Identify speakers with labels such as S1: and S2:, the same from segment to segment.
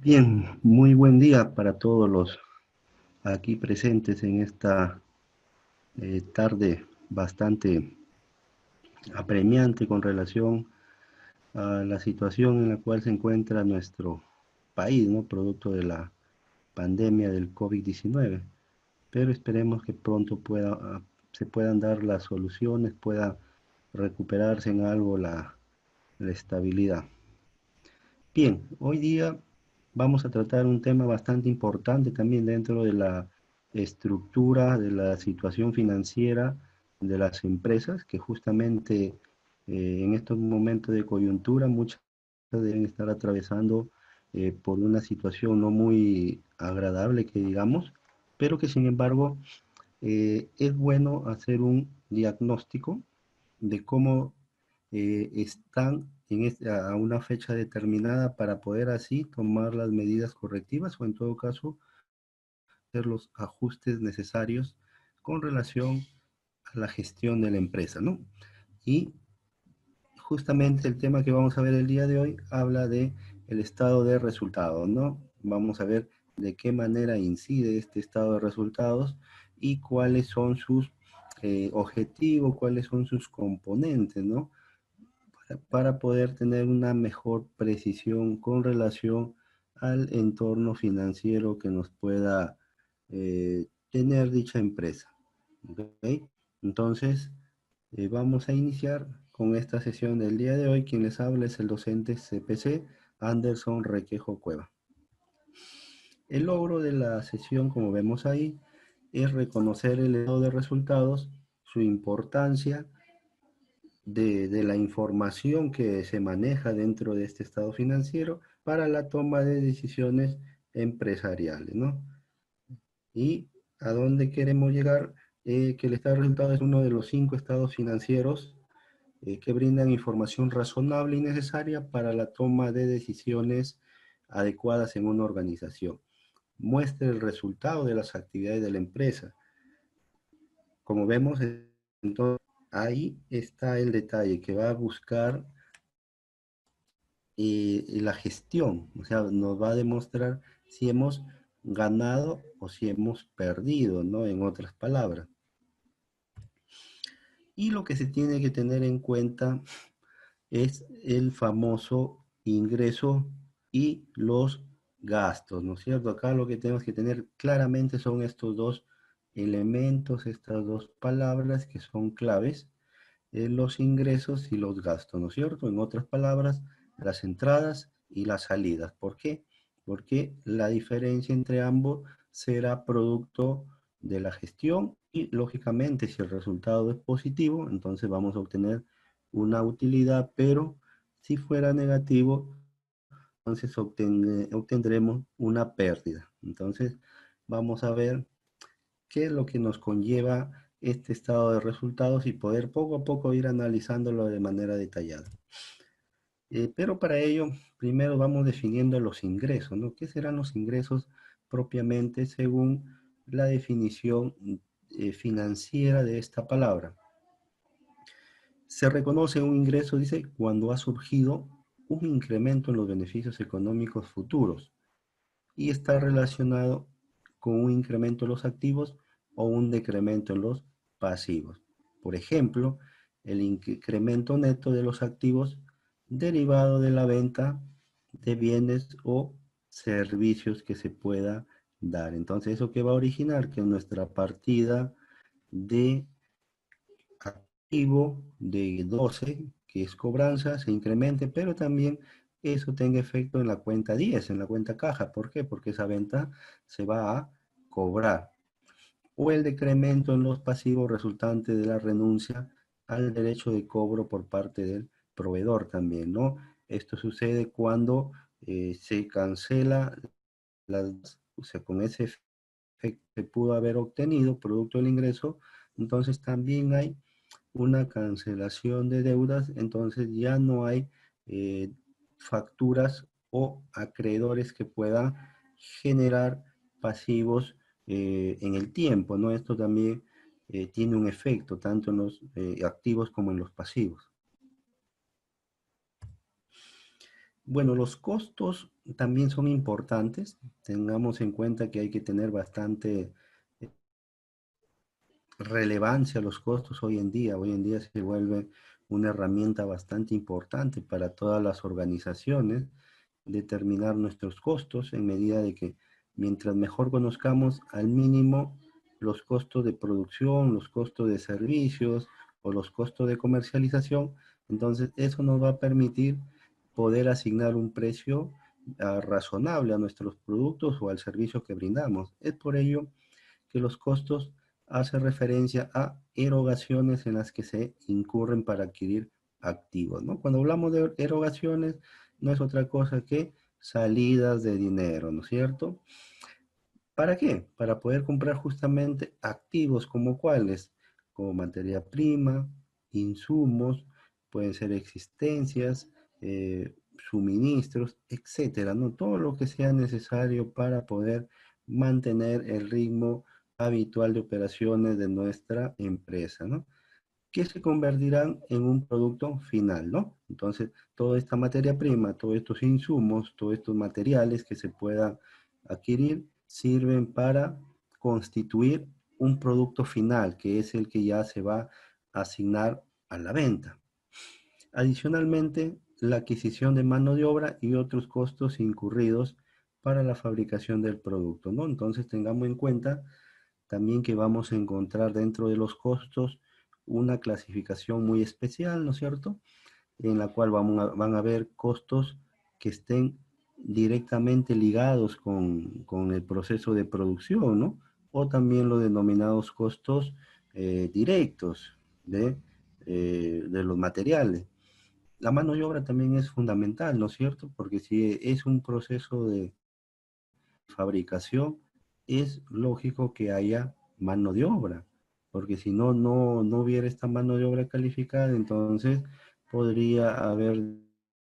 S1: Bien, muy buen día para todos los aquí presentes en esta tarde bastante apremiante con relación a la situación en la cual se encuentra nuestro país, ¿no? Producto de la pandemia del COVID-19. Pero esperemos que pronto se puedan dar las soluciones, pueda recuperarse en algo la estabilidad. Bien, hoy día vamos a tratar un tema bastante importante también dentro de la estructura de la situación financiera de las empresas, que justamente en estos momentos de coyuntura muchas deben estar atravesando por una situación no muy agradable, que digamos, pero que sin embargo es bueno hacer un diagnóstico de cómo están a una fecha determinada para poder así tomar las medidas correctivas o en todo caso hacer los ajustes necesarios con relación a la gestión de la empresa, ¿no? Y justamente el tema que vamos a ver el día de hoy habla de el estado de resultados, ¿no? Vamos a ver de qué manera incide este estado de resultados y cuáles son sus objetivos, cuáles son sus componentes, ¿no? Para poder tener una mejor precisión con relación al entorno financiero que nos pueda tener dicha empresa. ¿Ok? Entonces, vamos a iniciar con esta sesión del día de hoy. Quien les habla es el docente CPC, Anderson Requejo Cueva. El logro de la sesión, como vemos ahí, es reconocer el estado de resultados, su importancia, de la información que se maneja dentro de este estado financiero para la toma de decisiones empresariales, ¿no? Y a dónde queremos llegar, que el estado de resultados es uno de los 5 estados financieros que brindan información razonable y necesaria para la toma de decisiones adecuadas en una organización. Muestra el resultado de las actividades de la empresa. Como vemos, entonces, ahí está el detalle que va a buscar y la gestión, o sea, nos va a demostrar si hemos ganado o si hemos perdido, ¿no? En otras palabras. Y lo que se tiene que tener en cuenta es el famoso ingreso y los gastos, ¿no es cierto? Acá lo que tenemos que tener claramente son estos dos elementos, estas dos palabras que son claves, los ingresos y los gastos, ¿no es cierto? En otras palabras, las entradas y las salidas. ¿Por qué? Porque la diferencia entre ambos será producto de la gestión y, lógicamente, si el resultado es positivo, entonces vamos a obtener una utilidad, pero si fuera negativo, entonces obtendremos una pérdida. Entonces, vamos a ver qué es lo que nos conlleva este estado de resultados y poder poco a poco ir analizándolo de manera detallada. Pero para ello, primero vamos definiendo los ingresos, ¿no? ¿Qué serán los ingresos propiamente según la definición financiera de esta palabra? Se reconoce un ingreso, dice, cuando ha surgido un incremento en los beneficios económicos futuros y está relacionado con un incremento en los activos o un decremento en los pasivos. Por ejemplo, el incremento neto de los activos derivado de la venta de bienes o servicios que se pueda dar. Entonces, ¿eso qué va a originar? Que nuestra partida de activo de 12, que es cobranza, se incremente, pero también eso tenga efecto en la cuenta 10, en la cuenta caja. ¿Por qué? Porque esa venta se va a cobrar. O el decremento en los pasivos resultante de la renuncia al derecho de cobro por parte del proveedor también, ¿no? Esto sucede cuando se cancela o sea, con ese efecto que se pudo haber obtenido producto del ingreso, entonces también hay una cancelación de deudas, entonces ya no hay eh, facturas o acreedores que puedan generar pasivos en el tiempo, ¿no? Esto también tiene un efecto tanto en los activos como en los pasivos. Bueno, los costos también son importantes. Tengamos en cuenta que hay que tener bastante relevancia a los costos hoy en día. Hoy en día se vuelve una herramienta bastante importante para todas las organizaciones determinar nuestros costos en medida de que mientras mejor conozcamos al mínimo los costos de producción, los costos de servicios o los costos de comercialización, entonces eso nos va a permitir poder asignar un precio razonable a nuestros productos o al servicio que brindamos. Es por ello que los costos hacen referencia a erogaciones en las que se incurren para adquirir activos, ¿no? Cuando hablamos de erogaciones, no es otra cosa que salidas de dinero, ¿no es cierto? ¿Para qué? Para poder comprar justamente activos como cuáles, como materia prima, insumos, pueden ser existencias, suministros, etcétera, ¿no? Todo lo que sea necesario para poder mantener el ritmo habitual de operaciones de nuestra empresa, ¿no? Que se convertirán en un producto final, ¿no? Entonces, toda esta materia prima, todos estos insumos, todos estos materiales que se puedan adquirir, sirven para constituir un producto final, que es el que ya se va a asignar a la venta. Adicionalmente, la adquisición de mano de obra y otros costos incurridos para la fabricación del producto, ¿no? Entonces, tengamos en cuenta también que vamos a encontrar dentro de los costos una clasificación muy especial, ¿no es cierto? En la cual van a haber costos que estén directamente ligados con el proceso de producción, ¿no? O también los denominados costos directos de los materiales. La mano de obra también es fundamental, ¿no es cierto? Porque si es un proceso de fabricación, es lógico que haya mano de obra, porque si no, no hubiera esta mano de obra calificada, entonces podría haber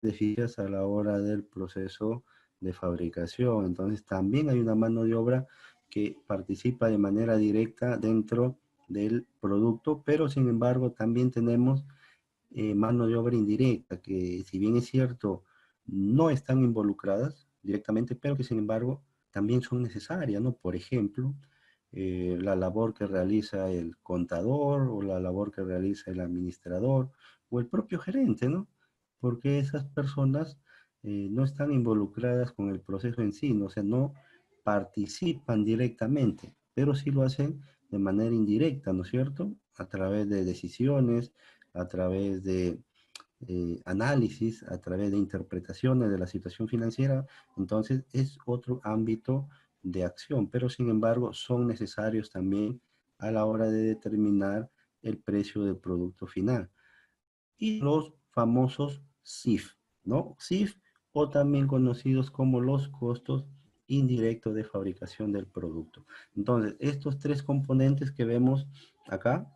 S1: deficiencias a la hora del proceso de fabricación. Entonces también hay una mano de obra que participa de manera directa dentro del producto, pero sin embargo también tenemos mano de obra indirecta, que si bien es cierto, no están involucradas directamente, pero que sin embargo también son necesarias, ¿no? Por ejemplo, la labor que realiza el contador o la labor que realiza el administrador o el propio gerente, ¿no? Porque esas personas no están involucradas con el proceso en sí, ¿no? O sea, no participan directamente, pero sí lo hacen de manera indirecta, ¿no es cierto? A través de decisiones, a través de análisis, a través de interpretaciones de la situación financiera. Entonces es otro ámbito de acción, pero sin embargo son necesarios también a la hora de determinar el precio del producto final. Y los famosos CIF, ¿no? CIF o también conocidos como los costos indirectos de fabricación del producto. Entonces, estos tres componentes que vemos acá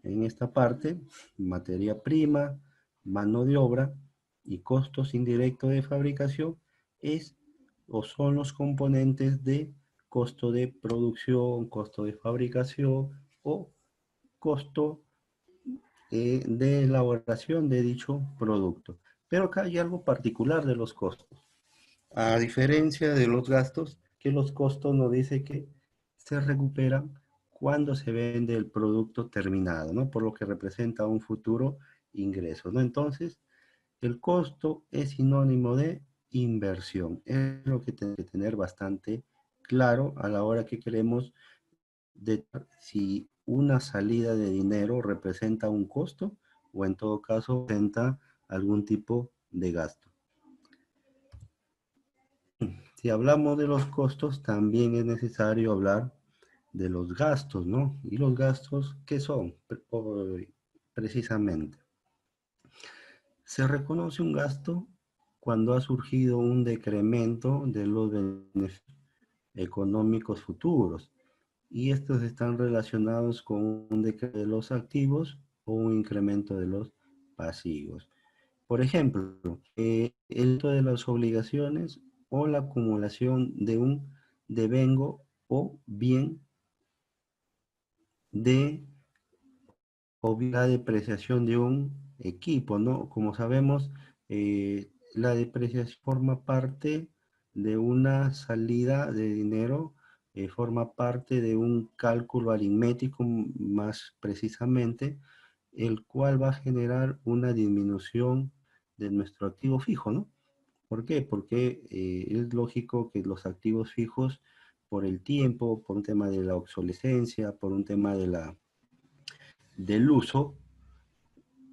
S1: en esta parte, materia prima, mano de obra y costos indirectos de fabricación es o son los componentes de costo de producción, costo de fabricación o costo de elaboración de dicho producto. Pero acá hay algo particular de los costos. A diferencia de los gastos, que los costos nos dice que se recuperan cuando se vende el producto terminado, ¿no? Por lo que representa un futuro ingreso, ¿no? Entonces, el costo es sinónimo de inversión. Es lo que tenemos que tener bastante claro a la hora que queremos de si una salida de dinero representa un costo o en todo caso representa algún tipo de gasto. Si hablamos de los costos, también es necesario hablar de los gastos, ¿no? Y los gastos, ¿qué son? Precisamente, se reconoce un gasto cuando ha surgido un decremento de los beneficios económicos futuros y estos están relacionados con un decremento de los activos o un incremento de los pasivos. Por ejemplo, el uso de las obligaciones o la acumulación de un devengo o bien de o bien la depreciación de un equipo, ¿no? Como sabemos, la depreciación forma parte de una salida de dinero, forma parte de un cálculo aritmético más precisamente, el cual va a generar una disminución de nuestro activo fijo, ¿no? ¿Por qué? Porque es lógico que los activos fijos, por el tiempo, por un tema de la obsolescencia, por un tema del uso,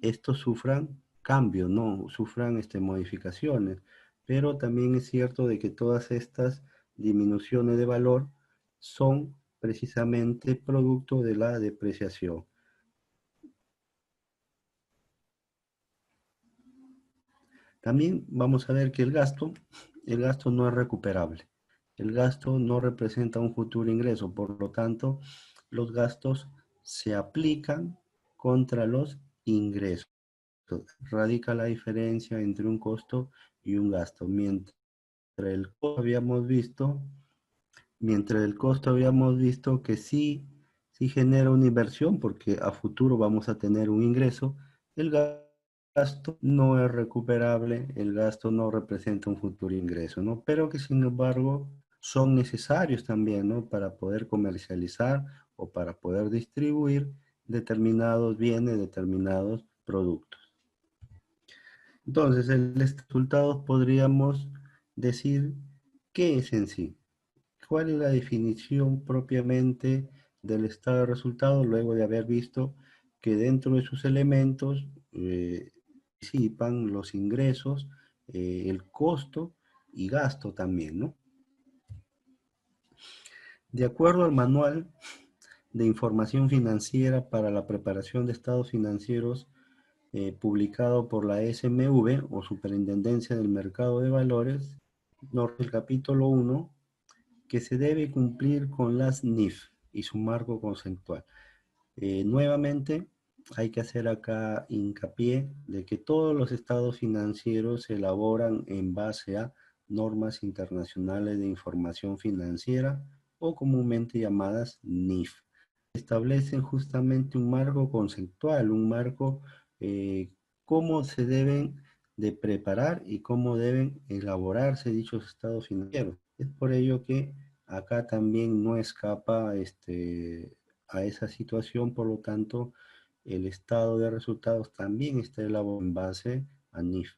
S1: estos sufran cambios, ¿no? Sufran modificaciones. Pero también es cierto de que todas estas disminuciones de valor son precisamente producto de la depreciación. También vamos a ver que el gasto no es recuperable. El gasto no representa un futuro ingreso, por lo tanto, los gastos se aplican contra los ingresos. Radica la diferencia entre un costo y un gasto. El costo habíamos visto, mientras el costo habíamos visto que sí genera una inversión porque a futuro vamos a tener un ingreso, el gasto no es recuperable, el gasto no representa un futuro ingreso, ¿no? Pero que sin embargo son necesarios también, ¿no? Para poder comercializar o para poder distribuir determinados bienes, determinados productos. Entonces, el resultado podríamos decir qué es en sí. ¿Cuál es la definición propiamente del estado de resultado luego de haber visto que dentro de sus elementos participan los ingresos, el costo y gasto también, ¿no? De acuerdo al manual de información financiera para la preparación de estados financieros publicado por la SMV o Superintendencia del Mercado de Valores, el capítulo 1, que se debe cumplir con las NIF y su marco conceptual. Nuevamente, hay que hacer acá hincapié de que todos los estados financieros se elaboran en base a normas internacionales de información financiera o comúnmente llamadas NIF. Establecen justamente un marco conceptual, un marco, cómo se deben de preparar y cómo deben elaborarse dichos estados financieros. Es por ello que acá también no escapa a esa situación, por lo tanto, el estado de resultados también está elaborado en base a NIF.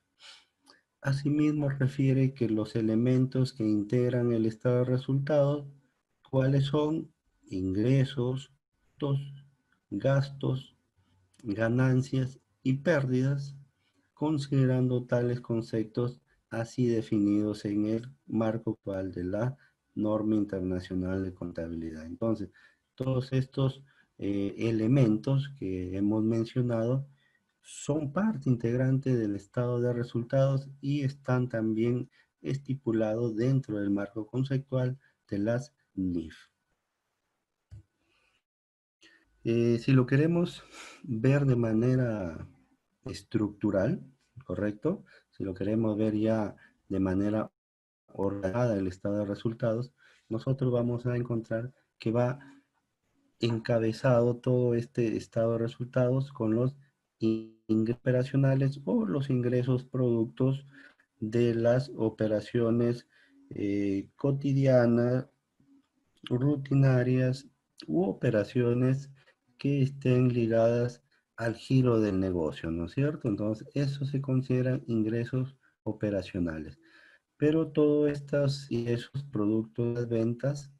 S1: Asimismo, refiere que los elementos que integran el estado de resultados, ¿cuáles son? Ingresos, gastos, ganancias y pérdidas, considerando tales conceptos así definidos en el marco actual de la norma internacional de contabilidad. Entonces, todos estos elementos que hemos mencionado son parte integrante del estado de resultados y están también estipulados dentro del marco conceptual de las NIF. Si lo queremos ver de manera estructural, ¿correcto? Si lo queremos ver ya de manera ordenada el estado de resultados, nosotros vamos a encontrar que va encabezado todo este estado de resultados con los ingresos operacionales o los ingresos productos de las operaciones cotidianas, rutinarias u operaciones que estén ligadas al giro del negocio, ¿no es cierto? Entonces, eso se consideran ingresos operacionales. Pero todos estos y esos productos de ventas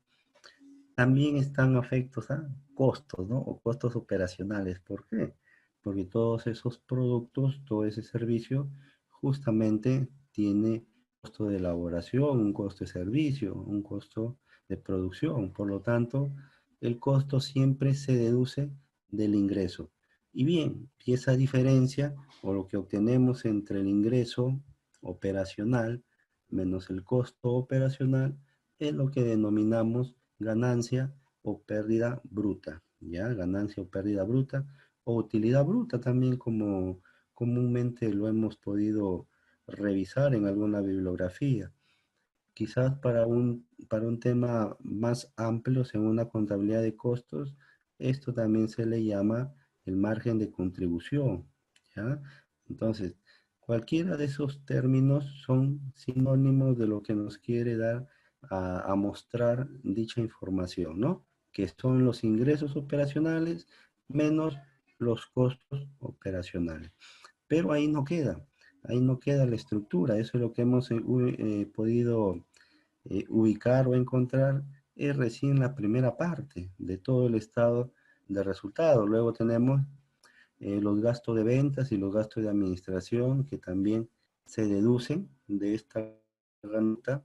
S1: también están afectos a costos, ¿no? O costos operacionales. ¿Por qué? Porque todos esos productos, todo ese servicio, justamente tiene costo de elaboración, un costo de servicio, un costo de producción. Por lo tanto, el costo siempre se deduce del ingreso. Y bien, y esa diferencia o lo que obtenemos entre el ingreso operacional menos el costo operacional es lo que denominamos ganancia o pérdida bruta, ¿ya? Ganancia o pérdida bruta o utilidad bruta también como comúnmente lo hemos podido revisar en alguna bibliografía. Quizás para un tema más amplio, según una contabilidad de costos, esto también se le llama el margen de contribución, ¿ya? Entonces, Cualquiera de esos términos son sinónimos de lo que nos quiere dar a mostrar dicha información, ¿no? Que son los ingresos operacionales menos los costos operacionales. Pero ahí no queda la estructura. Eso es lo que hemos podido ubicar o encontrar es recién la primera parte de todo el estado de resultados. Luego tenemos los gastos de ventas y los gastos de administración que también se deducen de esta ganancia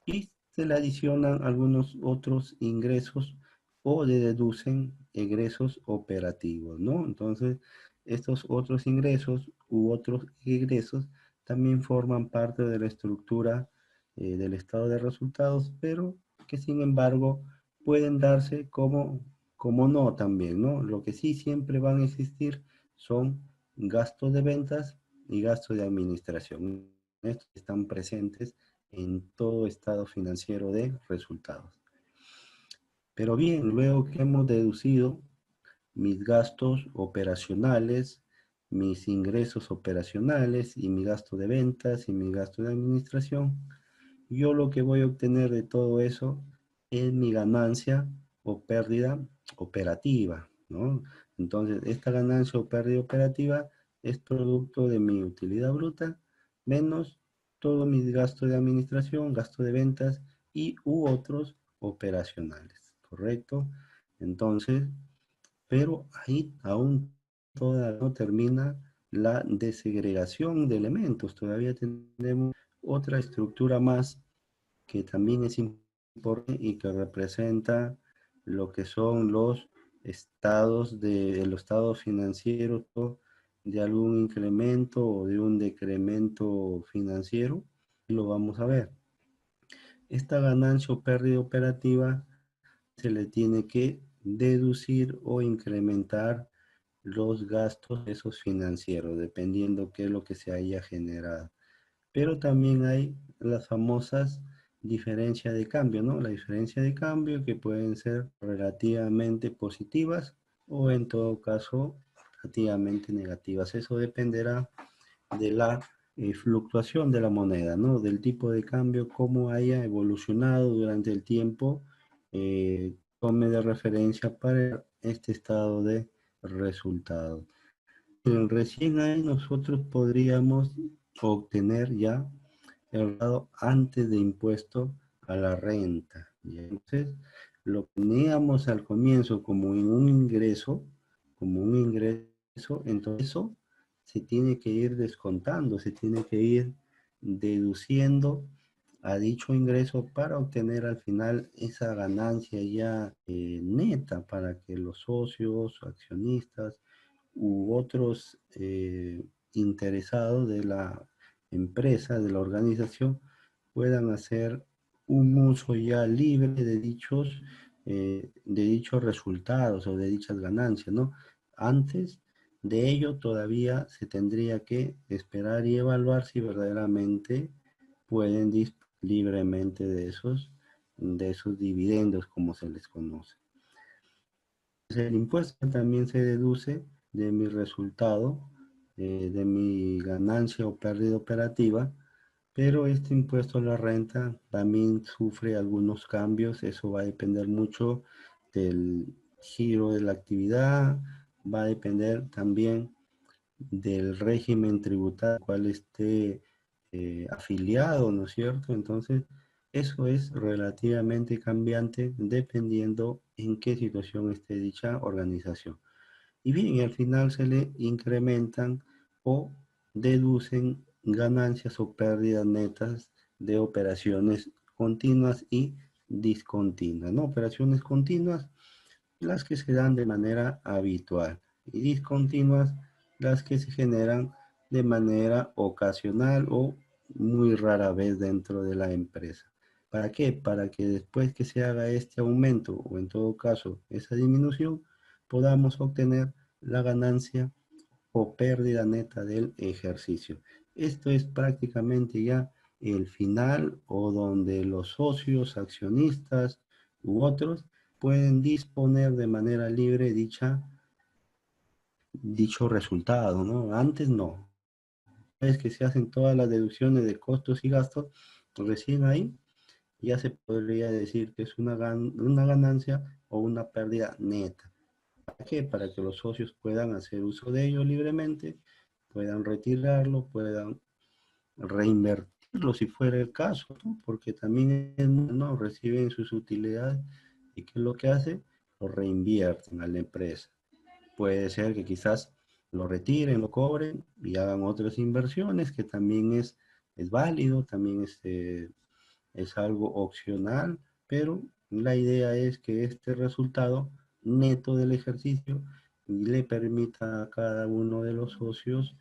S1: y se le adicionan algunos otros ingresos o le deducen egresos operativos, ¿no? Entonces, estos otros ingresos u otros egresos también forman parte de la estructura del estado de resultados, pero que sin embargo pueden darse como no también, ¿no? Lo que sí siempre van a existir son gastos de ventas y gastos de administración. Estos están presentes en todo estado financiero de resultados. Pero bien, luego que hemos deducido mis gastos operacionales, mis ingresos operacionales y mi gasto de ventas y mi gasto de administración, yo lo que voy a obtener de todo eso es mi ganancia o pérdida operativa, ¿no? Entonces, esta ganancia o pérdida operativa es producto de mi utilidad bruta menos todos mis gastos de administración, gastos de ventas y u otros operacionales, ¿correcto? Entonces, pero ahí aún todavía no termina la desegregación de elementos, todavía tenemos otra estructura más que también es importante y que representa lo que son los estados de los estados financieros de algún incremento o de un decremento financiero, y lo vamos a ver. Esta ganancia o pérdida operativa se le tiene que deducir o incrementar los gastos esos financieros, dependiendo qué es lo que se haya generado. Pero también hay las famosas diferencias de cambio, ¿no? La diferencia de cambio que pueden ser relativamente positivas o en todo caso relativamente negativas. Eso dependerá de la fluctuación de la moneda, ¿no? Del tipo de cambio, cómo haya evolucionado durante el tiempo, tome de referencia para este estado de resultados. Recién ahí nosotros podríamos obtener ya el grado antes de impuesto a la renta. Y entonces, lo poníamos al comienzo como en un ingreso, entonces eso se tiene que ir descontando, se tiene que ir deduciendo a dicho ingreso para obtener al final esa ganancia ya neta para que los socios, accionistas u otros interesados de la empresa, de la organización, puedan hacer un uso ya libre de dichos resultados o de dichas ganancias, ¿no? Antes de ello todavía se tendría que esperar y evaluar si verdaderamente pueden disponer libremente de esos dividendos, como se les conoce. El impuesto también se deduce de mi resultado, de mi ganancia o pérdida operativa, pero este impuesto a la renta también sufre algunos cambios. Eso va a depender mucho del giro de la actividad, va a depender también del régimen tributario al cual esté afiliado, ¿no es cierto? Entonces, eso es relativamente cambiante dependiendo en qué situación esté dicha organización. Y bien, y al final se le incrementan o deducen ganancias o pérdidas netas de operaciones continuas y discontinuas, ¿no? Operaciones continuas, las que se dan de manera habitual, y discontinuas, las que se generan de manera ocasional o muy rara vez dentro de la empresa. ¿Para qué? Para que después que se haga este aumento o en todo caso esa disminución, podamos obtener la ganancia o pérdida neta del ejercicio. Esto es prácticamente ya el final o donde los socios, accionistas u otros pueden disponer de manera libre dicho resultado, ¿no? Antes no. vez que se hacen todas las deducciones de costos y gastos, recién ahí ya se podría decir que es una ganancia o una pérdida neta. ¿Para qué? Para que los socios puedan hacer uso de ello libremente, puedan retirarlo, puedan reinvertirlo si fuera el caso, ¿no? Porque también no reciben sus utilidades y ¿qué es lo que hace? Lo reinvierten a la empresa. Puede ser que quizás lo retiren, lo cobren y hagan otras inversiones, que también es válido, también es algo opcional, pero la idea es que este resultado neto del ejercicio le permita a cada uno de los socios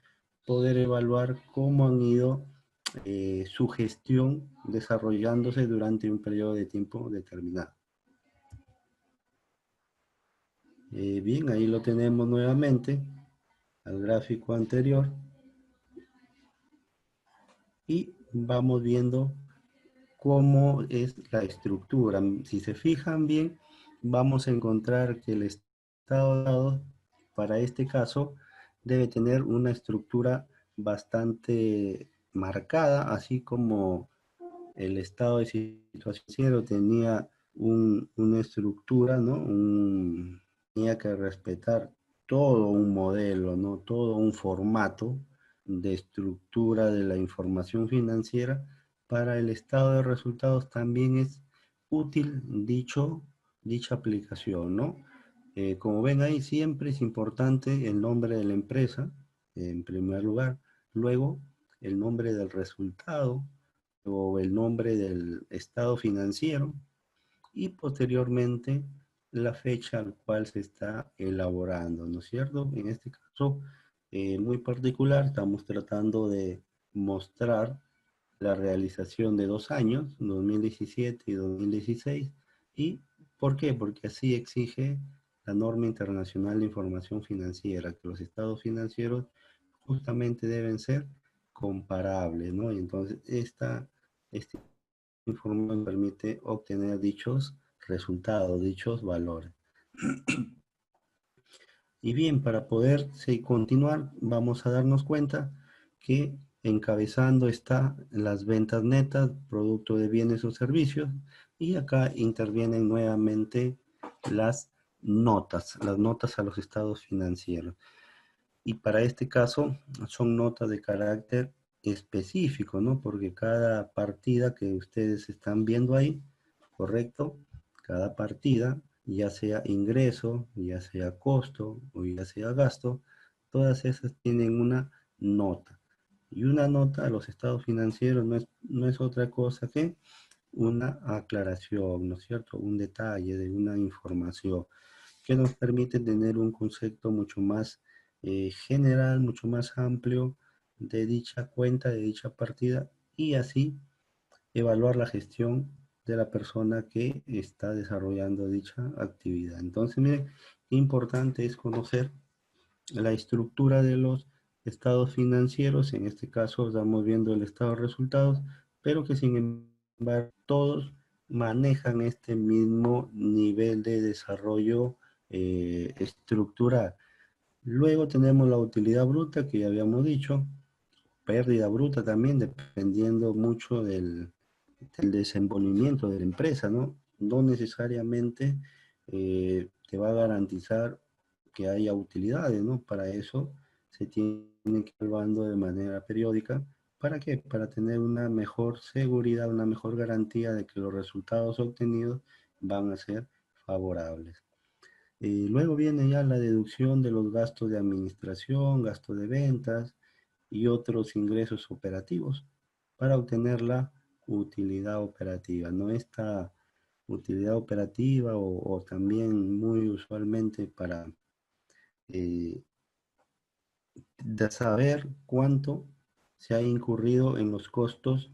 S1: poder evaluar cómo han ido su gestión desarrollándose durante un periodo de tiempo determinado. Bien, ahí lo tenemos nuevamente al gráfico anterior y vamos viendo cómo es la estructura. Si se fijan bien, vamos a encontrar que el estado de datos para este caso debe tener una estructura bastante marcada, así como el estado de situación cero tenía una estructura, ¿no? Tenía que respetar todo un modelo, ¿no? Todo un formato de estructura de la información financiera. Para el estado de resultados también es útil dicha aplicación, ¿no? Como ven ahí, siempre es importante el nombre de la empresa, en primer lugar, luego el nombre del resultado, o el nombre del estado financiero y posteriormente la fecha al cual se está elaborando, ¿no es cierto? En este caso muy particular estamos tratando de mostrar la realización de 2 años, 2017 y 2016. ¿Y por qué? Porque así exige la norma internacional de información financiera, que los estados financieros justamente deben ser comparables, ¿no? Y entonces este información permite obtener dichos resultados, dichos valores. Y bien, para poder continuar, vamos a darnos cuenta que encabezando está las ventas netas, producto de bienes o servicios, y acá intervienen nuevamente las notas a los estados financieros. Y para este caso son notas de carácter específico, ¿no? Porque cada partida que ustedes están viendo ahí, correcto, cada partida, ya sea ingreso, ya sea costo o ya sea gasto, todas esas tienen una nota. Y una nota a los estados financieros no es otra cosa que una aclaración, ¿no es cierto? Un detalle de una información que nos permite tener un concepto mucho más general, mucho más amplio de dicha cuenta, de dicha partida y así evaluar la gestión de la persona que está desarrollando dicha actividad. Entonces, miren, qué importante es conocer la estructura de los estados financieros. En este caso estamos viendo el estado de resultados, pero que sin embargo todos manejan este mismo nivel de desarrollo estructural. Luego tenemos la utilidad bruta, que ya habíamos dicho, pérdida bruta también, dependiendo mucho del desenvolvimiento de la empresa, ¿no? No necesariamente te va a garantizar que haya utilidades, ¿no? Para eso se tiene que ir evaluando de manera periódica. ¿Para qué? Para tener una mejor seguridad, una mejor garantía de que los resultados obtenidos van a ser favorables. Luego viene ya la deducción de los gastos de administración, gastos de ventas y otros ingresos operativos para obtener la utilidad operativa. ¿No? Esta utilidad operativa o también muy usualmente para eh, de saber cuánto se ha incurrido en los costos,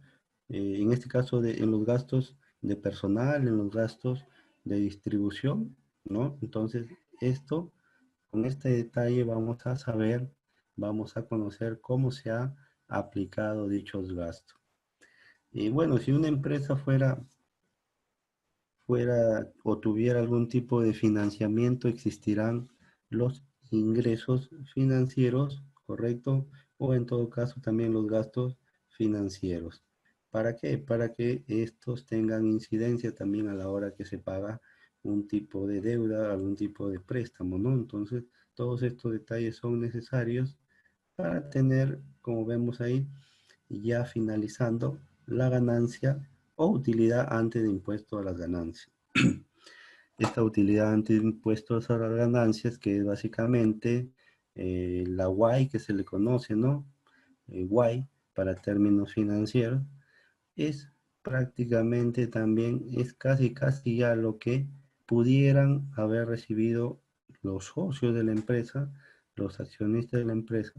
S1: en este caso en los gastos de personal, en los gastos de distribución, ¿no? Entonces, con este detalle vamos a saber, vamos a conocer cómo se ha aplicado dichos gastos. Y bueno, si una empresa fuera o tuviera algún tipo de financiamiento, existirán los ingresos financieros, ¿correcto? o en todo caso también los gastos financieros. ¿Para qué? Para que estos tengan incidencia también a la hora que se paga un tipo de deuda, algún tipo de préstamo, ¿no? Entonces, todos estos detalles son necesarios para tener, como vemos ahí, ya finalizando la ganancia o utilidad antes de impuesto a las ganancias. Esta utilidad antes de impuestos a las ganancias, que es básicamente la Y que se le conoce, ¿no? Y para términos financieros, es prácticamente también, es casi ya lo que pudieran haber recibido los socios de la empresa, los accionistas de la empresa,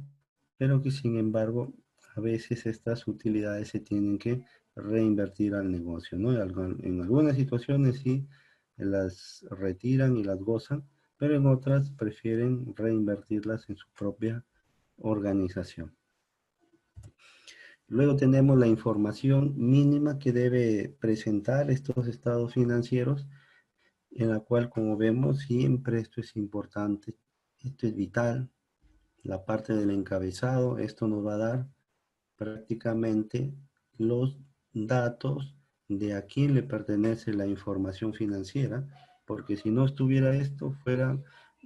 S1: pero que sin embargo a veces estas utilidades se tienen que reinvertir al negocio, ¿no? En algunas situaciones sí las retiran y las gozan, pero en otras prefieren reinvertirlas en su propia organización. Luego tenemos la información mínima que debe presentar estos estados financieros, en la cual, como vemos, siempre esto es importante, esto es vital, la parte del encabezado, esto nos va a dar prácticamente los datos de a quién le pertenece la información financiera, porque si no estuviera esto, fuera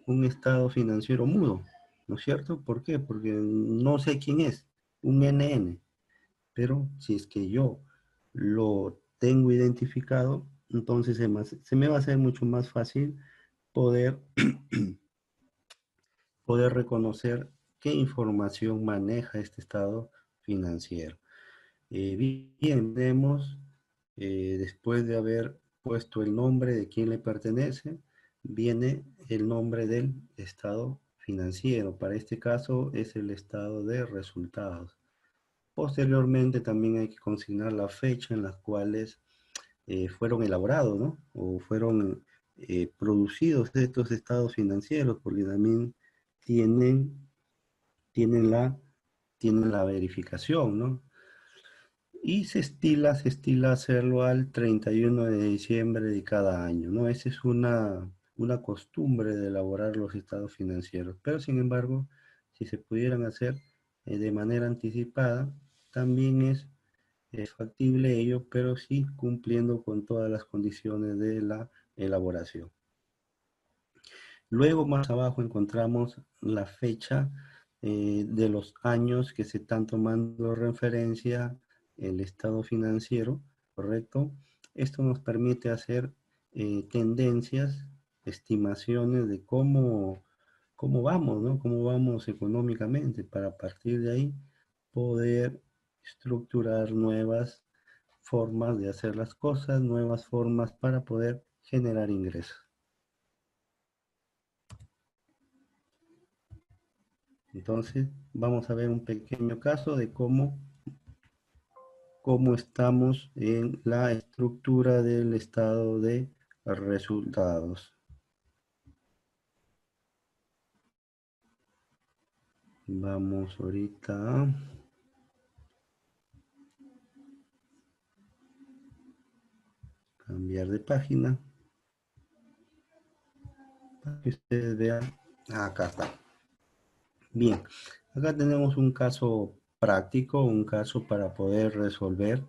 S1: un estado financiero mudo, ¿no es cierto? ¿Por qué? Porque no sé quién es, un NN, pero si es que yo lo tengo identificado, entonces se me va a hacer mucho más fácil poder, poder reconocer qué información maneja este estado financiero. Bien, vemos, después de haber puesto el nombre de quién le pertenece, viene el nombre del estado financiero. Para este caso es el estado de resultados. Posteriormente también hay que consignar la fecha en las cuales fueron elaborados, ¿no? O fueron producidos estos estados financieros, porque también tienen, tienen la, tienen la verificación, ¿no? Y se estila hacerlo al 31 de diciembre de cada año, ¿no? Esa es una costumbre de elaborar los estados financieros. Pero sin embargo, si se pudieran hacer de manera anticipada, también es factible ello, pero sí cumpliendo con todas las condiciones de la elaboración. Luego más abajo encontramos la fecha de los años que se están tomando referencia el estado financiero, ¿correcto? Esto nos permite hacer tendencias, estimaciones de cómo vamos, ¿no? Cómo vamos económicamente para a partir de ahí poder estructurar nuevas formas de hacer las cosas, nuevas formas para poder generar ingresos. Entonces, vamos a ver un pequeño caso de cómo estamos en la estructura del estado de resultados. Vamos ahorita a cambiar de página para que ustedes vean. Acá está. Bien, acá tenemos un caso práctico, un caso para poder resolver,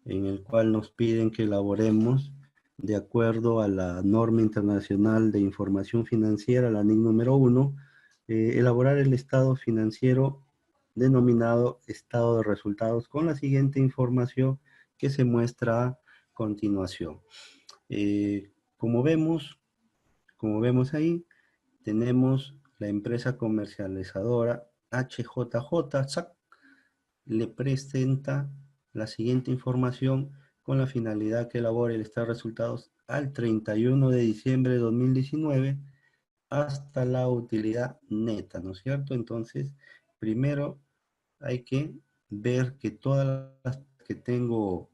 S1: en el cual nos piden que elaboremos de acuerdo a la norma internacional de información financiera, la NIC número 1, elaborar el estado financiero denominado estado de resultados con la siguiente información que se muestra a continuación. Eh, como vemos, como vemos ahí, tenemos la empresa comercializadora HJJ, SAC, le presenta la siguiente información con la finalidad que elabore el estado de resultados al 31 de diciembre de 2019 hasta la utilidad neta, ¿no es cierto? Entonces, primero hay que ver que todas las que tengo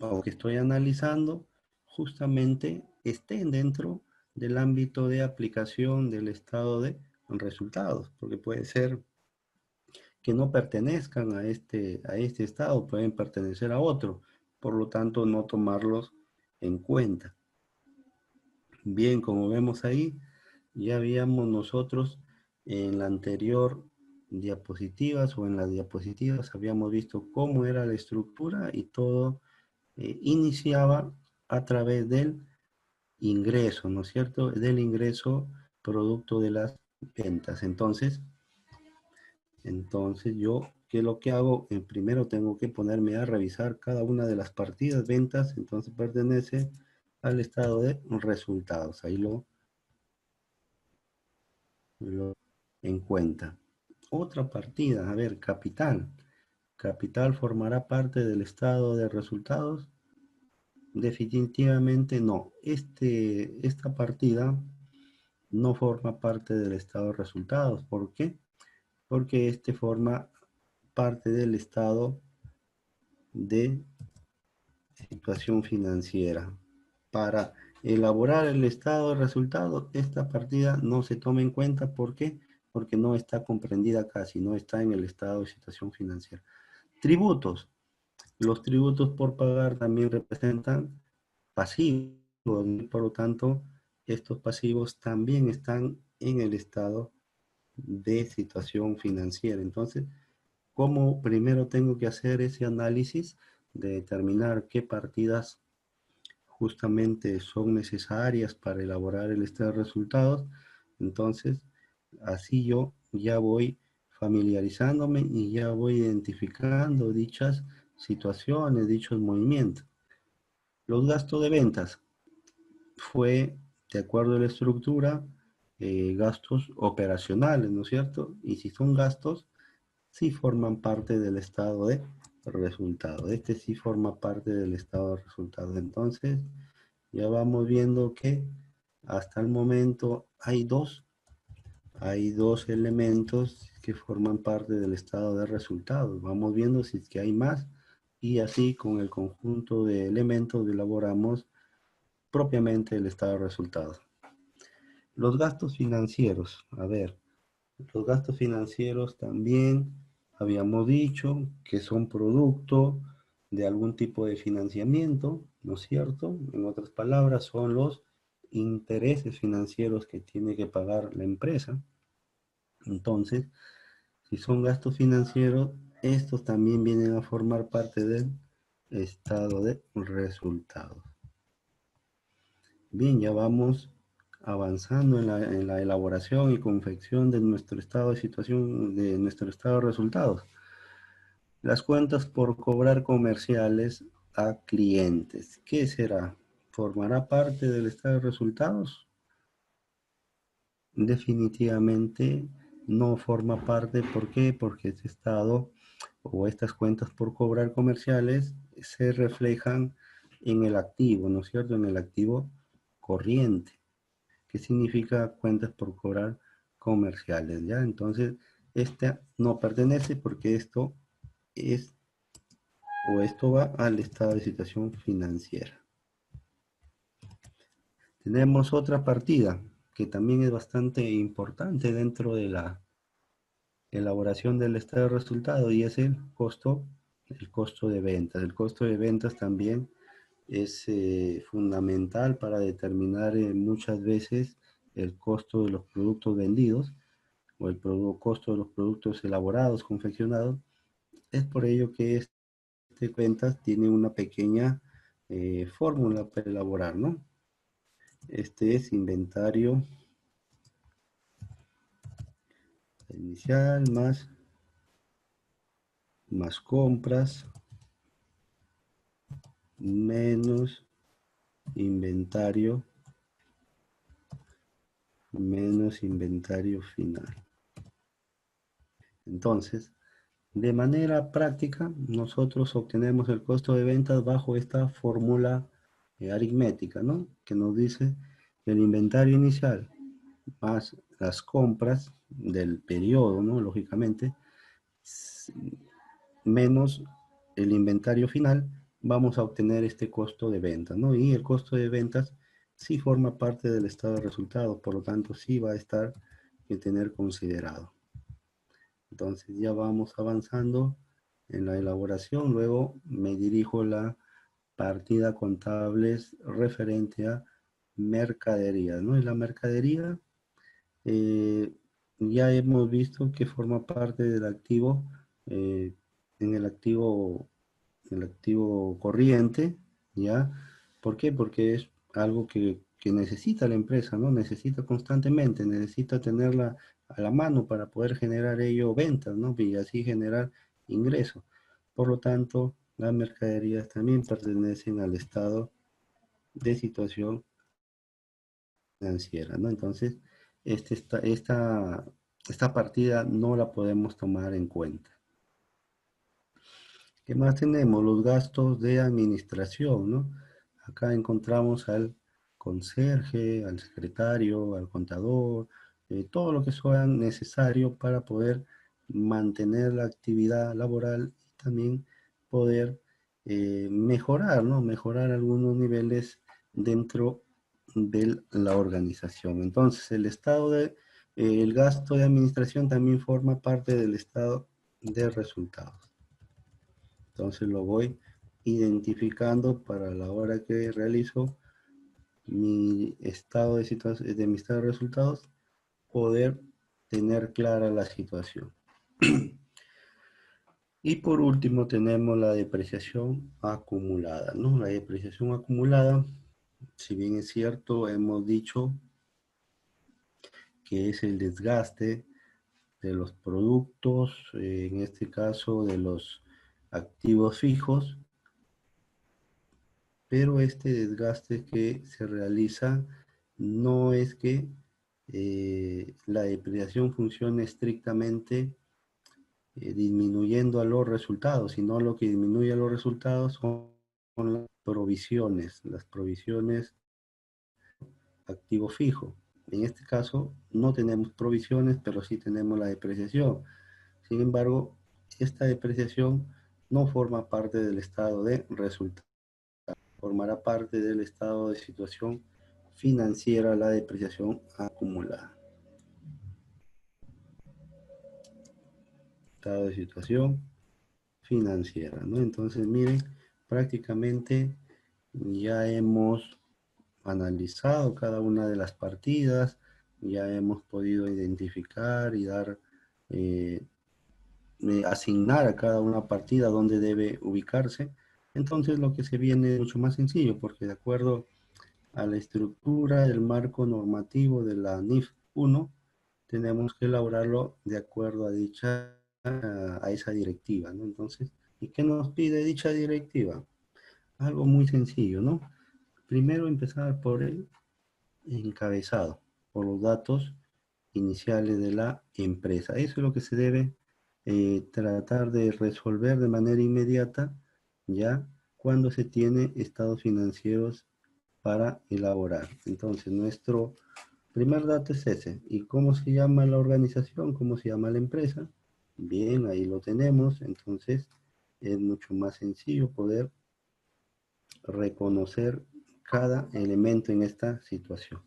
S1: o que estoy analizando justamente estén dentro del ámbito de aplicación del estado de resultados, porque puede ser que no pertenezcan a este estado, pueden pertenecer a otro, por lo tanto no tomarlos en cuenta. Bien, como vemos ahí, ya habíamos nosotros en la anterior diapositivas o en las diapositivas habíamos visto cómo era la estructura y todo iniciaba a través del ingreso, ¿no es cierto? Del ingreso producto de las ventas. Entonces yo, ¿qué es lo que hago? Primero tengo que ponerme a revisar cada una de las partidas, ventas, entonces pertenece al estado de resultados. Ahí lo en cuenta. Otra partida, a ver, capital. ¿Capital formará parte del estado de resultados? Definitivamente no. Esta partida no forma parte del estado de resultados. ¿Por qué? Porque este forma parte del estado de situación financiera. Para elaborar el estado de resultados, esta partida no se toma en cuenta. ¿Por qué? Porque no está comprendida casi, no está en el estado de situación financiera. Tributos. Los tributos por pagar también representan pasivos, por lo tanto, estos pasivos también están en el estado de situación financiera. Entonces, ¿cómo primero tengo que hacer ese análisis de determinar qué partidas justamente son necesarias para elaborar el estado de resultados? Entonces, así yo ya voy familiarizándome y ya voy identificando dichas situaciones, dichos movimientos. Los gastos de ventas fue, de acuerdo a la estructura, gastos operacionales, ¿no es cierto? Y si son gastos, sí forman parte del estado de resultado. Este sí forma parte del estado de resultado. Entonces, ya vamos viendo que hasta el momento hay dos elementos que forman parte del estado de resultados. Vamos viendo si es que hay más y así con el conjunto de elementos elaboramos propiamente el estado de resultados. Los gastos financieros, a ver, los gastos financieros también habíamos dicho que son producto de algún tipo de financiamiento, ¿no es cierto? En otras palabras, son los intereses financieros que tiene que pagar la empresa. Entonces, si son gastos financieros, estos también vienen a formar parte del estado de resultados. Bien, ya vamos avanzando en la elaboración y confección de nuestro estado de situación, de nuestro estado de resultados. Las cuentas por cobrar comerciales a clientes. ¿Qué será? ¿Formará parte del estado de resultados? Definitivamente no forma parte. ¿Por qué? Porque este estado o estas cuentas por cobrar comerciales se reflejan en el activo, ¿no es cierto? En el activo corriente. ¿Qué significa cuentas por cobrar comerciales? ¿Ya? Entonces, esta no pertenece porque esto va al estado de situación financiera. Tenemos otra partida que también es bastante importante dentro de la elaboración del estado de resultado y es el costo de ventas. El costo de ventas también es fundamental para determinar muchas veces el costo de los productos vendidos o el costo de los productos elaborados, confeccionados. Es por ello que este ventas tiene una pequeña fórmula para elaborar, ¿no? Este es inventario inicial más compras menos inventario final. Entonces, de manera práctica, nosotros obtenemos el costo de ventas bajo esta fórmula aritmética, ¿no? Que nos dice que el inventario inicial más las compras del periodo, ¿no? Lógicamente, menos el inventario final, vamos a obtener este costo de ventas, ¿no? Y el costo de ventas sí forma parte del estado de resultados, por lo tanto, sí va a estar que tener considerado. Entonces ya vamos avanzando en la elaboración. Luego me dirijo a la partida contables referente a mercadería, ¿no? Y la mercadería, eh, ya hemos visto que forma parte del activo, eh, en el activo corriente, ¿ya? ¿Por qué? Porque es algo que necesita la empresa, ¿no? Necesita constantemente, necesita tenerla a la mano para poder generar ello ventas, ¿no? Y así generar ingresos. Por lo tanto, las mercaderías también pertenecen al estado de situación financiera, ¿no? Entonces, esta partida no la podemos tomar en cuenta. ¿Qué más tenemos? Los gastos de administración, ¿no? Acá encontramos al conserje, al secretario, al contador, todo lo que sea necesario para poder mantener la actividad laboral y también poder mejorar, ¿no? Mejorar algunos niveles dentro de la organización. Entonces, el gasto de administración también forma parte del estado de resultados. Entonces lo voy identificando para la hora que realizo mi estado de situación, de mi estado de resultados, poder tener clara la situación. Y por último tenemos la depreciación acumulada, ¿no? La depreciación acumulada, si bien es cierto, hemos dicho que es el desgaste de los productos, en este caso de los activos fijos, pero este desgaste que se realiza no es que la depreciación funcione estrictamente disminuyendo a los resultados, sino lo que disminuye a los resultados son las provisiones activo fijo. En este caso no tenemos provisiones, pero sí tenemos la depreciación. Sin embargo, esta depreciación no forma parte del estado de resultados. Formará parte del estado de situación financiera la depreciación acumulada. Estado de situación financiera, ¿no? Entonces, miren, prácticamente ya hemos analizado cada una de las partidas, ya hemos podido identificar y eh, asignar a cada una partida donde debe ubicarse. Entonces, lo que se viene es mucho más sencillo, porque de acuerdo a la estructura del marco normativo de la NIF 1, tenemos que elaborarlo de acuerdo a esa directiva, ¿no? Entonces, ¿y qué nos pide dicha directiva? Algo muy sencillo, ¿no? Primero empezar por el encabezado, por los datos iniciales de la empresa. Eso es lo que se debe tratar de resolver de manera inmediata, ya cuando se tiene estados financieros para elaborar. Entonces, nuestro primer dato es ese. ¿Y cómo se llama la organización? ¿Cómo se llama la empresa? Bien, ahí lo tenemos. Entonces, es mucho más sencillo poder reconocer cada elemento en esta situación.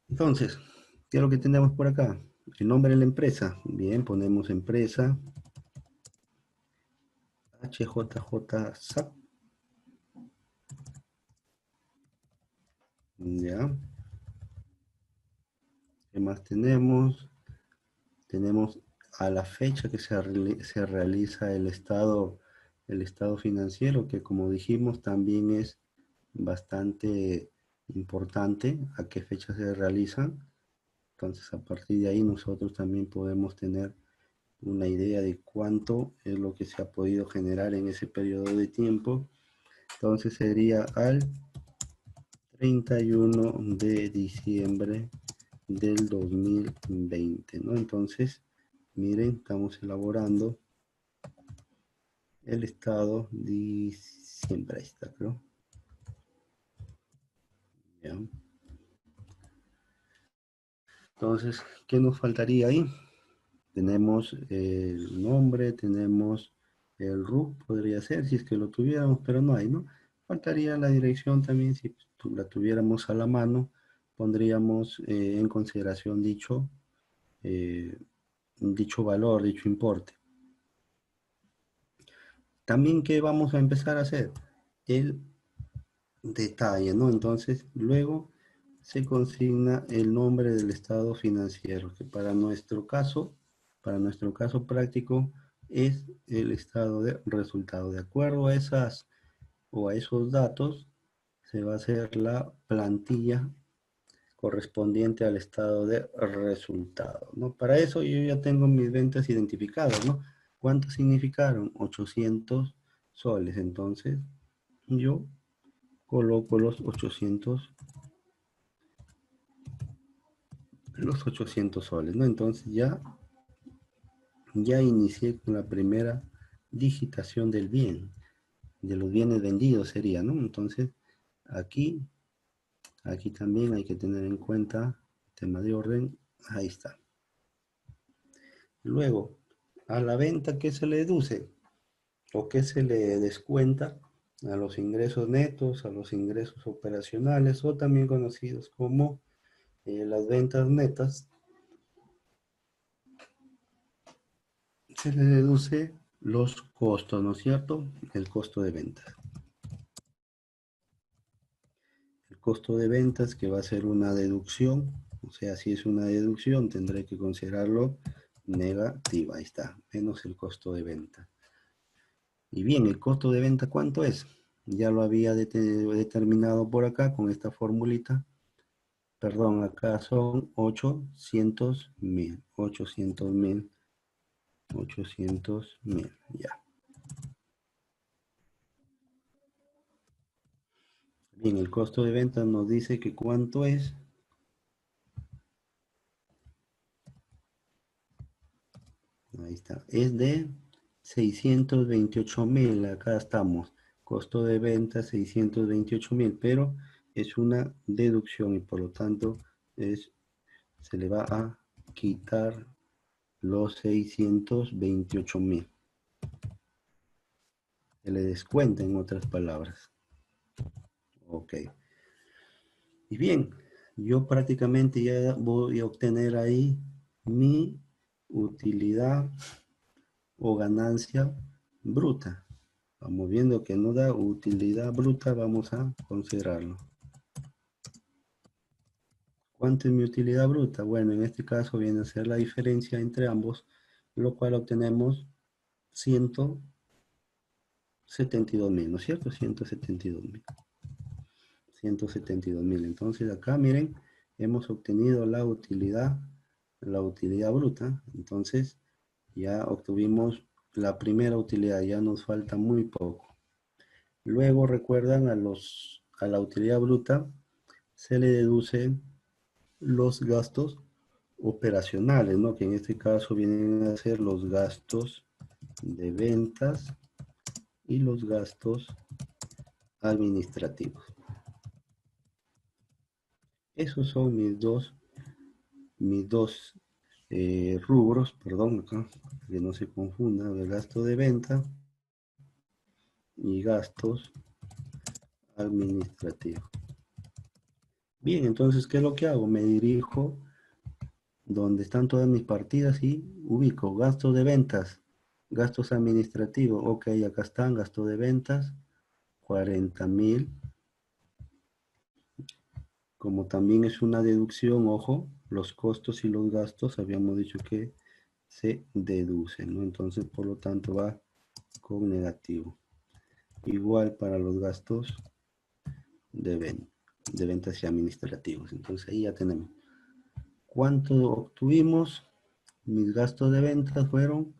S1: Entonces, ¿qué es lo que tenemos por acá? El nombre de la empresa. Bien, ponemos empresa HJJ SAP. Ya. ¿Qué más tenemos? Tenemos a la fecha que se realiza el estado financiero, que como dijimos también es bastante importante a qué fecha se realizan. Entonces, a partir de ahí nosotros también podemos tener una idea de cuánto es lo que se ha podido generar en ese periodo de tiempo. Entonces sería al 31 de diciembre del 2020, ¿no? Entonces, miren, estamos elaborando el estado de diciembre, ahí está, creo. ¿Ya? Entonces, ¿qué nos faltaría ahí? Tenemos el nombre, tenemos el RUC, podría ser, si es que lo tuviéramos, pero no hay, ¿no? Faltaría la dirección también, si la tuviéramos a la mano, pondríamos en consideración eh, dicho valor, dicho importe. También, ¿qué vamos a empezar a hacer? El detalle, ¿no? Entonces, luego se consigna el nombre del estado financiero, que para nuestro caso práctico, es el estado de resultado. De acuerdo a esas o a esos datos, se va a hacer la plantilla correspondiente al estado de resultado, ¿no? Para eso yo ya tengo mis ventas identificadas, ¿no? ¿Cuánto significaron? 800 soles. Entonces, yo coloco los 800 soles, ¿no? Entonces ya inicié con la primera digitación del bien, de los bienes vendidos sería, ¿no? Entonces, aquí, aquí también hay que tener en cuenta el tema de orden. Ahí está. Luego, a la venta, ¿qué se le deduce? ¿O qué se le descuenta? A los ingresos netos, a los ingresos operacionales, o también conocidos como las ventas netas, se le deduce los costos, ¿no es cierto? El costo de ventas. El costo de ventas que va a ser una deducción, o sea, si es una deducción tendré que considerarlo negativa, ahí está, menos el costo de venta. Y bien, el costo de venta, ¿cuánto es? Ya lo había determinado por acá con esta formulita. Perdón, acá son 800.000, 800.000, 800.000, ya. Bien, el costo de venta nos dice que cuánto es. Ahí está. Es de 628.000. Acá estamos. Costo de venta 628.000, pero es una deducción y por lo tanto se le va a quitar los 628.000. Se le descuenta en otras palabras. Ok. Y bien, yo prácticamente ya voy a obtener ahí mi utilidad o ganancia bruta. Vamos viendo que no da utilidad bruta, vamos a considerarlo. ¿Cuánto es mi utilidad bruta? Bueno, en este caso viene a ser la diferencia entre ambos, lo cual obtenemos 172.000, ¿no es cierto? 172.000. 172.000. Entonces acá miren, hemos obtenido la utilidad bruta. Entonces ya obtuvimos la primera utilidad, ya nos falta muy poco. Luego recuerdan a la utilidad bruta se le deducen los gastos operacionales, ¿no? Que en este caso vienen a ser los gastos de ventas y los gastos administrativos. Esos son mis dos rubros, perdón, acá, que no se confunda, el gasto de venta y gastos administrativos. Bien, entonces, ¿qué es lo que hago? Me dirijo donde están todas mis partidas y ubico gastos de ventas, gastos administrativos. Ok, acá están, gasto de ventas, 40.000. Como también es una deducción, ojo, los costos y los gastos habíamos dicho que se deducen, ¿no? Entonces, por lo tanto, va con negativo. Igual para los gastos de ventas y administrativos. Entonces, ahí ya tenemos. ¿Cuánto obtuvimos? Mis gastos de ventas fueron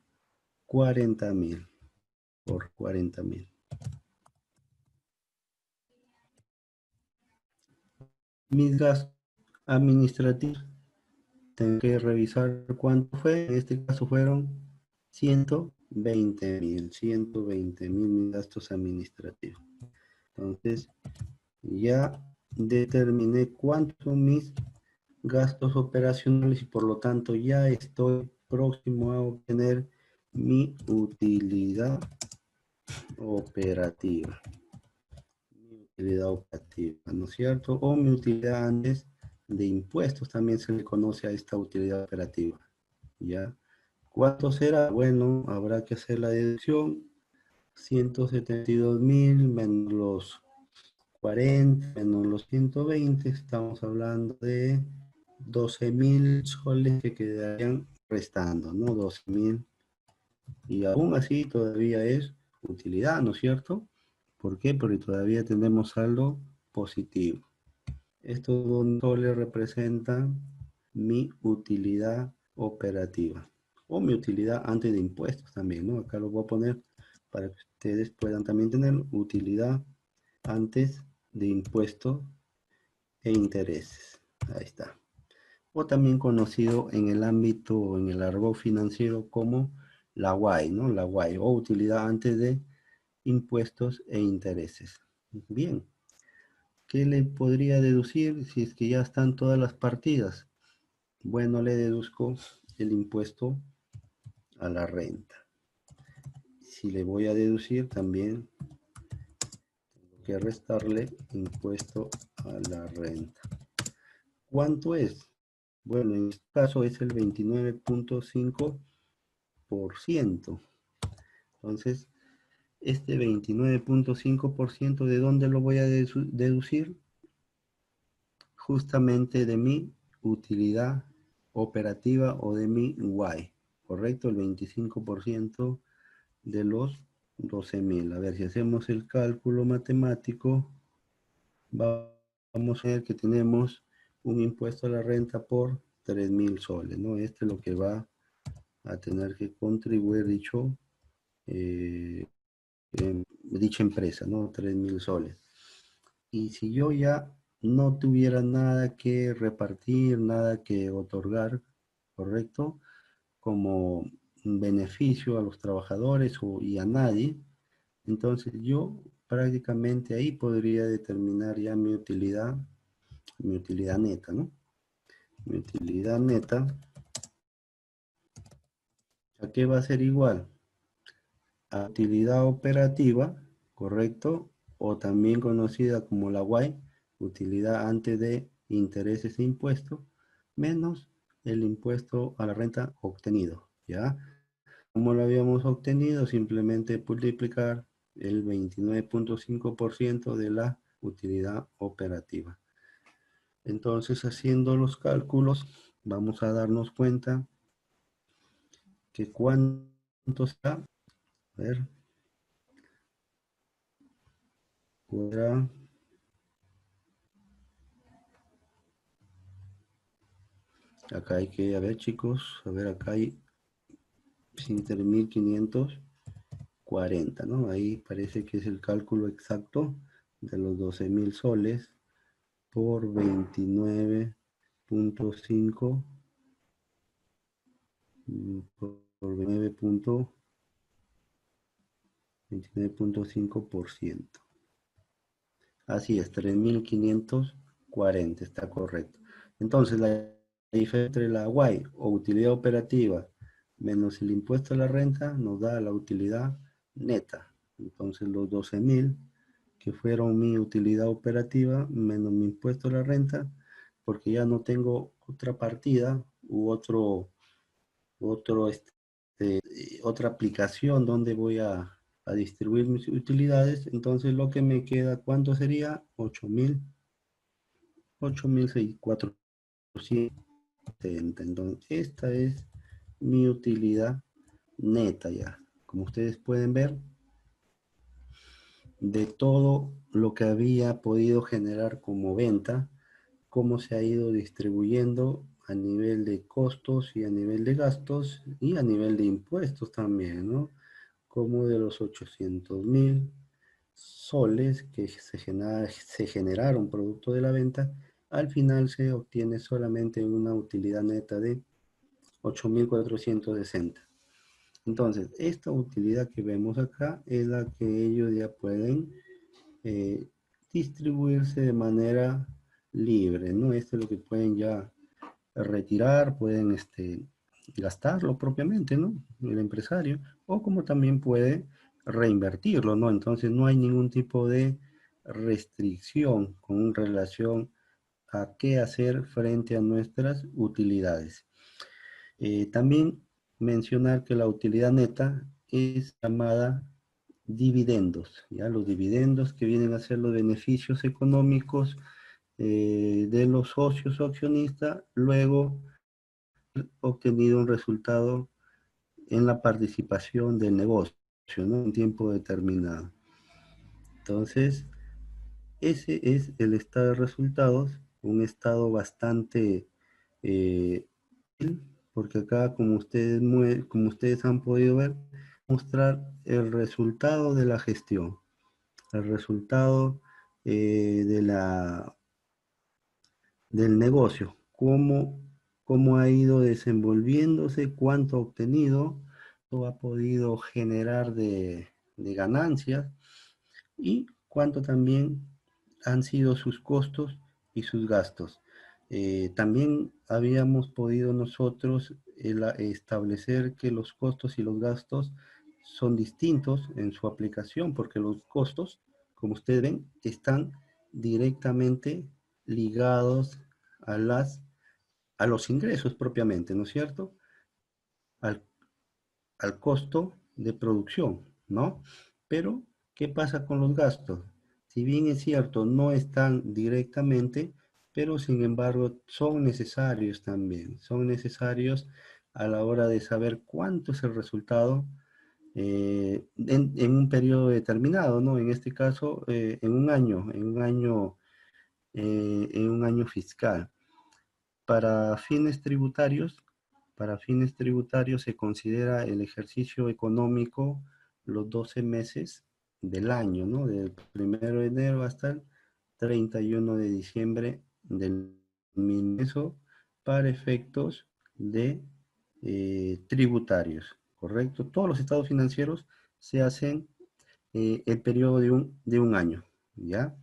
S1: 40.000 por 40.000. Mis gastos administrativos, tengo que revisar cuánto fue. En este caso fueron 120.000 mis gastos administrativos. Entonces, ya determiné cuántos son mis gastos operacionales y por lo tanto ya estoy próximo a obtener mi utilidad operativa. Mi utilidad operativa, ¿no es cierto? O mi utilidad antes de impuestos también se le conoce a esta utilidad operativa. ¿Ya? ¿Cuánto será? Bueno, habrá que hacer la deducción. 172.000 menos los 40 menos los 120, estamos hablando de 12.000 soles que quedarían restando, ¿no? 12.000. Y aún así todavía es utilidad, ¿no es cierto? ¿Por qué? Porque todavía tenemos saldo positivo. Estos 2 soles representan mi utilidad operativa o mi utilidad antes de impuestos también, ¿no? Acá lo voy a poner para que ustedes puedan también tener utilidad antes de impuestos e intereses. Ahí está. O también conocido en el ámbito, en el argot financiero como la UAI, ¿no? La UAI, o utilidad antes de impuestos e intereses. Bien, ¿qué le podría deducir si es que ya están todas las partidas? Bueno, le deduzco el impuesto a la renta. Si le voy a deducir, también tengo que restarle impuesto a la renta. ¿Cuánto es? Bueno, en este caso es el 29.5%. Entonces, este 29.5%, ¿de dónde lo voy a deducir? Justamente de mi utilidad operativa o de mi Y, ¿correcto? El 25% de los 12.000. A ver, si hacemos el cálculo matemático, vamos a ver que tenemos un impuesto a la renta por 3.000 soles, ¿no? Este es lo que va a tener que contribuir dicha empresa, ¿no? 3.000 soles. Y si yo ya no tuviera nada que repartir, nada que otorgar, ¿correcto? Como un beneficio a los trabajadores y a nadie, entonces yo prácticamente ahí podría determinar ya mi utilidad neta, ¿no? Mi utilidad neta, ¿a qué va a ser igual? A utilidad operativa, ¿correcto? O también conocida como la UAI, utilidad antes de intereses e impuestos, menos el impuesto a la renta obtenido, ¿ya? Como lo habíamos obtenido, simplemente multiplicar el 29.5% de la utilidad operativa. Entonces, haciendo los cálculos, vamos a darnos cuenta que cuánto está, a ver, cuadra, acá hay que, a ver chicos, a ver, acá hay 1540, ¿no? Ahí parece que es el cálculo exacto de los 12.000 soles por 29.5 por 29.5%. Así es, 3.540, está correcto. Entonces, la diferencia entre la UAI o utilidad operativa menos el impuesto a la renta nos da la utilidad neta. Entonces, los 12.000 que fueron mi utilidad operativa menos mi impuesto a la renta, porque ya no tengo otra partida u otra aplicación donde voy a distribuir mis utilidades. Entonces lo que me queda, ¿cuánto sería? 8.470. Entonces esta es mi utilidad neta ya. Como ustedes pueden ver, de todo lo que había podido generar como venta, cómo se ha ido distribuyendo a nivel de costos y a nivel de gastos y a nivel de impuestos también, ¿no? Como de los 800.000 soles que se generaron producto de la venta, al final se obtiene solamente una utilidad neta de 8.460. Entonces, esta utilidad que vemos acá es la que ellos ya pueden eh, distribuirse de manera libre, ¿no? Esto es lo que pueden ya retirar, pueden gastarlo propiamente, ¿no? El empresario, o como también puede reinvertirlo, ¿no? Entonces no hay ningún tipo de restricción con relación a qué hacer frente a nuestras utilidades. También mencionar que la utilidad neta es llamada dividendos, ¿ya? Los dividendos que vienen a ser los beneficios económicos de los socios o accionistas, luego obtenido un resultado en la participación del negocio, ¿no? En tiempo determinado. Entonces, ese es el estado de resultados, un estado bastante eh, porque acá, como ustedes han podido ver, mostrar el resultado de la gestión, el resultado de del negocio, cómo ha ido desenvolviéndose, cuánto ha obtenido, cuánto ha podido generar de ganancias y cuánto también han sido sus costos y sus gastos. También habíamos podido nosotros establecer que los costos y los gastos son distintos en su aplicación, porque los costos, como ustedes ven, están directamente ligados a a los ingresos propiamente, ¿no es cierto? Al al costo de producción, ¿no? Pero, ¿qué pasa con los gastos? Si bien es cierto, no están directamente, pero sin embargo son necesarios también, son necesarios a la hora de saber cuánto es el resultado en un periodo determinado, ¿no? En este caso, en un año fiscal. Para fines tributarios, para fines tributarios se considera el ejercicio económico los 12 meses del año, ¿no? Del 1 de enero hasta el 31 de diciembre del mismo. Eso para efectos de tributarios, ¿correcto? Todos los estados financieros se hacen el periodo de un año, ¿ya?